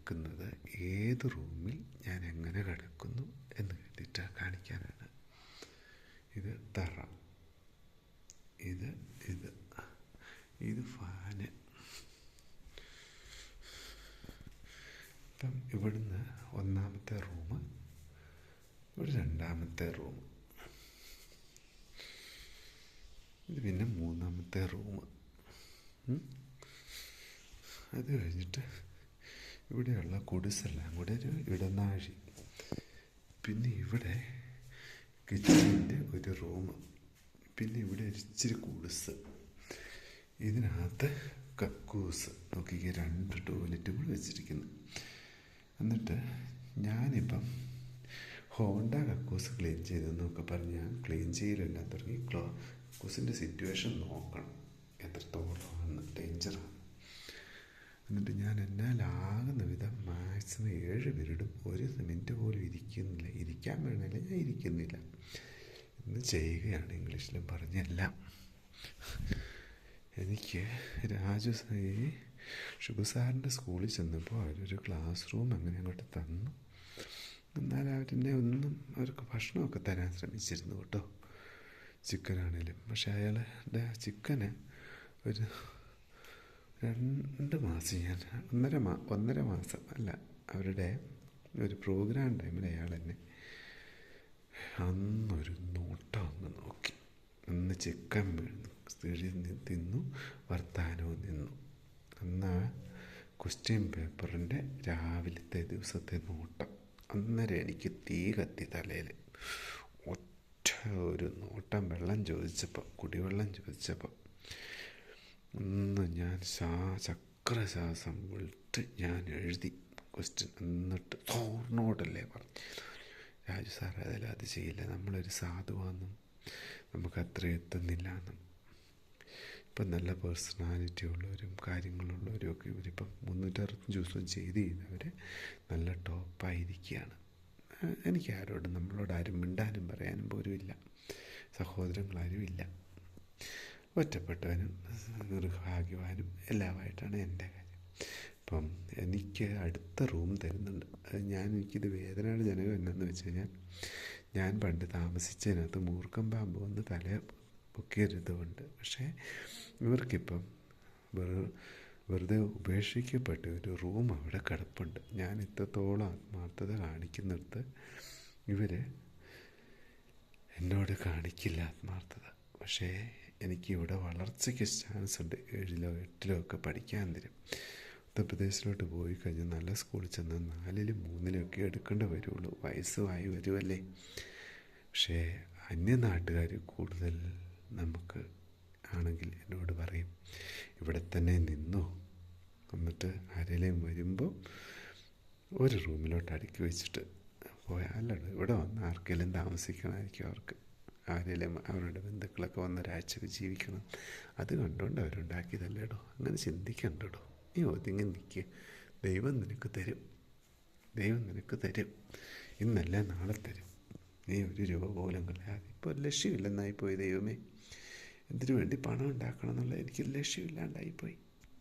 കിടക്കുന്നത്, ഏത് റൂമിൽ ഞാൻ എങ്ങനെ കിടക്കുന്നു എന്ന് കണ്ടിട്ട് കാണിക്കാനാണ്. ഇത് തറ, ഇത് ഫാന്. ഇപ്പം ഇവിടുന്ന് ഒന്നാമത്തെ റൂം, ഇവിടെ രണ്ടാമത്തെ റൂം, ഇത് പിന്നെ മൂന്നാമത്തെ റൂം. അത് കഴിഞ്ഞിട്ട് ഇവിടെയുള്ള കുടിസെല്ലാം കൂടെ ഒരു ഇടനാഴി. പിന്നെ ഇവിടെ കിച്ചണിൻ്റെ ഒരു റൂം. പിന്നെ ഇവിടെ ഇച്ചിരി കുടിസ്. ഇതിനകത്ത് കക്കൂസ്. നോക്കിക്കുക, 2 ടോയ്ലറ്റും കൂടെ വെച്ചിരിക്കുന്നു. എന്നിട്ട് ഞാനിപ്പം ഹോണ്ട കക്കൂസ് ക്ലീൻ ചെയ്തെന്നൊക്കെ പറഞ്ഞ് ഞാൻ ക്ലീൻ ചെയ്യലെല്ലാം തുടങ്ങി. കക്കൂസിൻ്റെ സിറ്റുവേഷൻ നോക്കണം, എത്രത്തോളമാണ് ഡേഞ്ചറാണ്. എന്നിട്ട് ഞാൻ എന്നാലാകുന്ന വിധം മാക്സിമം 7 പേരിടും. 1 മിനിറ്റ് പോലും ഇരിക്കുന്നില്ല. ഇരിക്കാൻ വേണമല്ല, ഞാൻ ഇരിക്കുന്നില്ല. ഇന്ന് ചെയ്യുകയാണ് ഇംഗ്ലീഷിലും പറഞ്ഞെല്ലാം. എനിക്ക് ഷിബു സാറിൻ്റെ സ്കൂളിൽ ചെന്നപ്പോൾ അവരൊരു ക്ലാസ് റൂം അങ്ങനെ അങ്ങോട്ട് തന്നു. എന്നാൽ അവർക്ക് ഭക്ഷണമൊക്കെ തരാൻ ശ്രമിച്ചിരുന്നു കേട്ടോ, ചിക്കനാണേലും. പക്ഷെ അയാളുടെ ചിക്കന് ഒരു 2 മാസം, ഞാൻ 1.5 മാസം അല്ല, അവരുടെ ഒരു പ്രോഗ്രാം ടൈമിൽ അയാൾ എന്നെ അന്നൊരു നോട്ടം ഒന്ന് നോക്കി. അന്ന് ചിക്കൻ തിന്നു, വർത്താനവും നിന്നു. അന്ന് ക്വസ്റ്റ്യൻ പേപ്പറിൻ്റെ രാവിലത്തെ ദിവസത്തെ നോട്ടം. അന്നേരം എനിക്ക് തീ കത്തി തലയിൽ. ഒറ്റ ഒരു നോട്ടം, കുടിവെള്ളം ചോദിച്ചപ്പോൾ ഒന്ന് ഞാൻ ചക്രശ്വാസം വിട്ട് ഞാൻ എഴുതി ക്വസ്റ്റ്യൻ. എന്നിട്ട് തോർന്നോടല്ലേ പറഞ്ഞു, രാജു സാർ അത് ചെയ്യില്ല, നമ്മളൊരു സാധുവാന്നും നമുക്ക് അത്ര എത്തുന്നില്ല എന്നും. ഇപ്പം നല്ല പേഴ്സണാലിറ്റി ഉള്ളവരും കാര്യങ്ങളുള്ളവരും ഒക്കെ ഇവരിപ്പം 365 ദിവസവും ചെയ്തവർ നല്ല ടോപ്പായിരിക്കുകയാണ്. എനിക്ക് നമ്മളോട് ആരും മിണ്ടാനും പറയാനും പോലും ഇല്ല, സഹോദരങ്ങളാരും ഇല്ല. ഒറ്റപ്പെട്ടവനും നിർഭാഗ്യവാനും എല്ലാമായിട്ടാണ് എൻ്റെ കാര്യം. അപ്പം എനിക്ക് അടുത്ത റൂം തരുന്നുണ്ട്. എനിക്കിത് വേദനാജനകം എന്നാന്ന് വെച്ച് കഴിഞ്ഞാൽ, ഞാൻ പണ്ട് താമസിച്ചതിനകത്ത് മൂർഖം പാമ്പ് വന്ന് തല പൊക്കിയതുകൊണ്ട്. പക്ഷേ ഇവർക്കിപ്പം വെറുതെ ഉപേക്ഷിക്കപ്പെട്ട ഒരു റൂം അവിടെ കിടപ്പുണ്ട്. ഞാൻ ഇത്രത്തോളം ആത്മാർത്ഥത കാണിക്കുന്നിടത്ത് ഇവർ എന്നോട് കാണിക്കില്ല ആത്മാർത്ഥത. പക്ഷേ എനിക്കിവിടെ വളർച്ചയ്ക്ക് ചാൻസ് ഉണ്ട്. 7-ലോ 8-ലോ ഒക്കെ പഠിക്കാൻ തരും. ഉത്തർപ്രദേശിലോട്ട് പോയി കഴിഞ്ഞാൽ നല്ല സ്കൂളിൽ ചെന്ന് 4-ലും 3-ലും ഒക്കെ എടുക്കേണ്ടി വരുള്ളൂ. വയസ്സുമായി വരുമല്ലേ. പക്ഷേ അന്യനാട്ടുകാർ കൂടുതൽ നമുക്ക് ആണെങ്കിൽ എന്നോട് പറയും, ഇവിടെ തന്നെ നിന്നോ, എന്നിട്ട് ആരെങ്കിലും വരുമ്പോൾ ഒരു റൂമിലോട്ട് അടുക്കി വെച്ചിട്ട് പോയാലോ, ഇവിടെ വന്ന് ആർക്കെങ്കിലും താമസിക്കണമായിരിക്കും. ആരെങ്കിലും അവരുടെ ബന്ധുക്കളൊക്കെ വന്ന് ഒരാഴ്ചക്ക് ജീവിക്കണം. അത് കണ്ടുകൊണ്ട് അവരുണ്ടാക്കിയതല്ലേടോ. അങ്ങനെ ചിന്തിക്കണ്ടോ. നീ ഒതുങ്ങി നിൽക്കുക, ദൈവം നിനക്ക് തരും. ഇന്നല്ല നാളെ തരും. നീ 1 രൂപ പോലും കളയാതെ. ഇപ്പോൾ ലക്ഷ്യമില്ലെന്നായിപ്പോയി. ദൈവമേ, എന്തിനു വേണ്ടി പണം ഉണ്ടാക്കണം എന്നുള്ള എനിക്ക് ലക്ഷ്യമില്ലാണ്ടായിപ്പോയി.